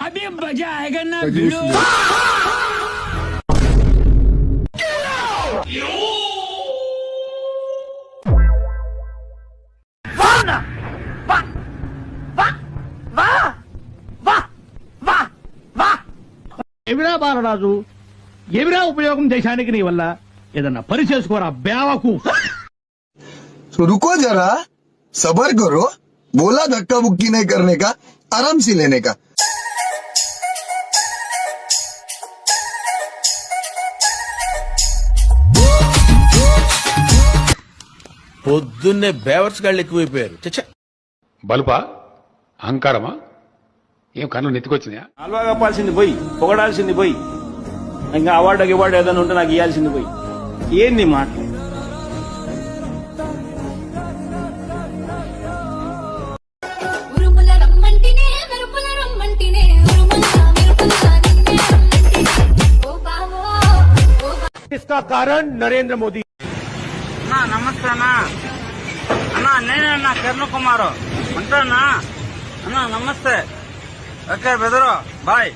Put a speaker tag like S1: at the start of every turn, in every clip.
S1: अभी मजा आएगा ना भिड़ो।
S2: ఎవిరా బాలరాజు ఎవిరా ఉపయోగం దేశానికి నీ వల్ల ఏదన్నా పని చేసుకోరా బేవకు
S3: तो रुको जरा सबर करो बोला धक्का बुक्की नहीं करने का आराम से लेने का
S4: పొద్దున్నే బేవర్స్ గాళ్ళు ఎక్కువైపోయారు చచ్చా
S5: బలుపా అహంకారమా ఏం కన్ను నెత్తికొచ్చినాయా
S6: అల్వా కప్పాల్సింది పోయి పొగడాల్సింది పోయి ఇంకా అవార్డు ఏదైనా ఉంటే నాకు ఇవ్వాల్సింది పోయి ఏంది మాట
S2: इसका कारण नरेंद्र मोदी
S6: అన్నా నమస్తే అన్నా అన్నా నేనన్నా కిరణ్ కుమార్ ఉంటానా అన్నా నమస్తే ఓకే బెదరు బాయ్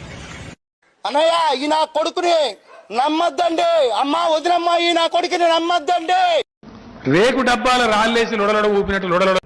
S7: అన్నయ్య ఈ నా కొడుకుని నమ్మద్దండి అమ్మా వదినమ్మా ఈ నా కొడుకుని నమ్మద్దండి
S5: రేకు డబ్బాలు రాళ్ళేసి లొడలొడ ఊపినట్టు లొడలొడ